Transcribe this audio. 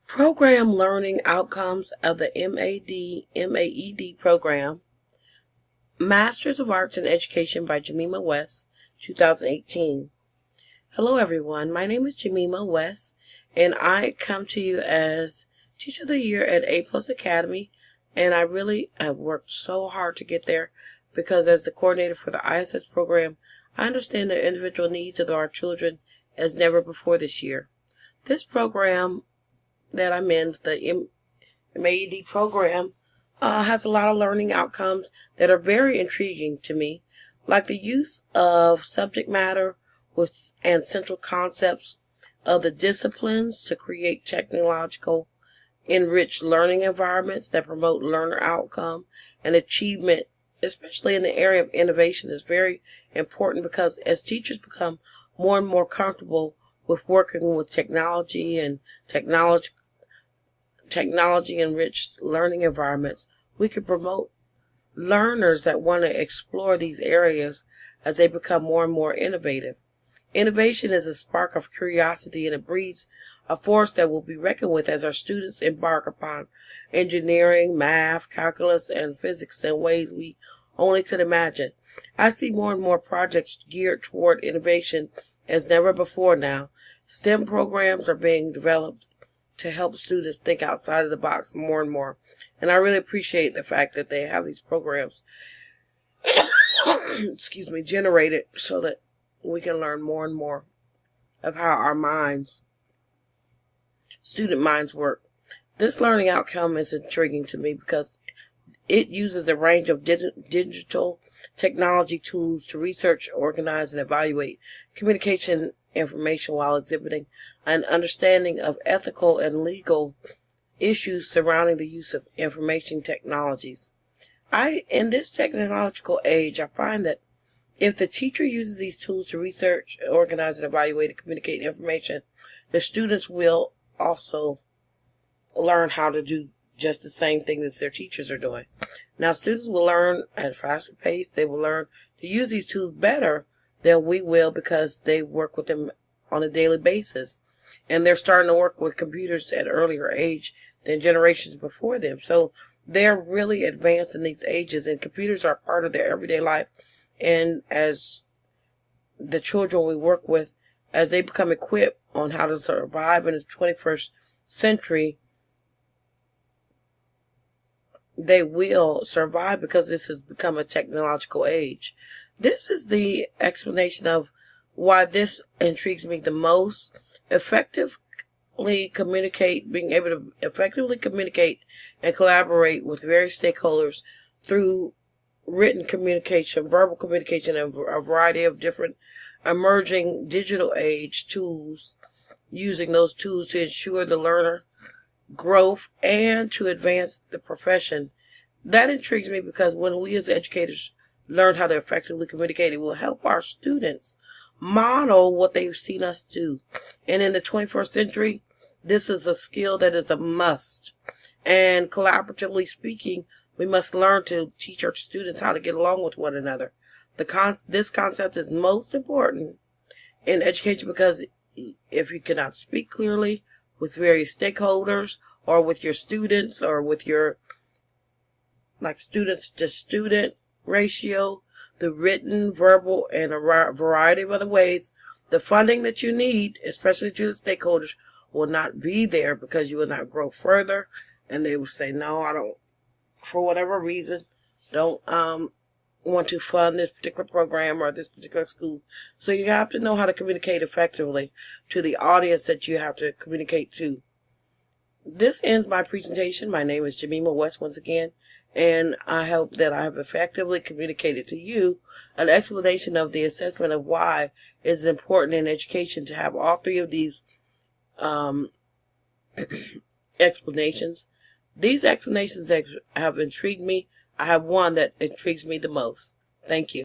Program Learning Outcomes of the MAED program, Masters of Arts in Education by Jemima West, 2018. Hello everyone, my name is Jemima West, and I come to you as Teacher of the Year at A+ Academy, and I really have worked so hard to get there because as the coordinator for the ISS program, I understand the individual needs of our children as never before this year. This program that I'm in, the MAED program, has a lot of learning outcomes that are very intriguing to me, like the use of subject matter and central concepts of the disciplines to create technological enriched learning environments that promote learner outcome and achievement, especially in the area of innovation, is very important because as teachers become more and more comfortable with working with technology and technology-enriched learning environments, we can promote learners that want to explore these areas as they become more and more innovative. Innovation is a spark of curiosity, and it breeds a force that will be reckoned with as our students embark upon engineering, math, calculus, and physics in ways we only could imagine. I see more and more projects geared toward innovation as never before now. STEM programs are being developed to help students think outside of the box more and more. And I really appreciate the fact that they have these programs generated so that we can learn more and more of how our student minds work. This learning outcome is intriguing to me because it uses a range of digital technology tools to research, organize, and evaluate communication information while exhibiting an understanding of ethical and legal issues surrounding the use of information technologies. In this technological age, I find that if the teacher uses these tools to research, organize, and evaluate and communicate information, the students will also learn how to do just the same thing that their teachers are doing. Now, students will learn at a faster pace. They will learn to use these tools better than we will because they work with them on a daily basis. And they're starting to work with computers at an earlier age than generations before them. So they're really advanced in these ages, and computers are part of their everyday life. And as the children we work with, as they become equipped on how to survive in the 21st century, they will survive because this has become a technological age. This is the explanation of why this intrigues me the most. Being able to effectively communicate and collaborate with various stakeholders through written communication, verbal communication, and a variety of different emerging digital age tools, using those tools to ensure the learner growth and to advance the profession. That intrigues me because when we as educators learn how to effectively communicate, it will help our students model what they've seen us do. And in the 21st century, this is a skill that is a must. And collaboratively speaking, we must learn to teach our students how to get along with one another. This concept is most important in education because if you cannot speak clearly with various stakeholders or with your students or with your students to student ratio, the written, verbal, and a variety of other ways, the funding that you need, especially to the stakeholders, will not be there because you will not grow further, and they will say, no, I don't, for whatever reason, don't want to fund this particular program or this particular school. So you have to know how to communicate effectively to the audience that you have to communicate to. This ends my presentation. My name is Jemima West once again, and I hope that I have effectively communicated to you an explanation of the assessment of why it is important in education to have all three of these explanations. These explanations have intrigued me. I have one that intrigues me the most. Thank you.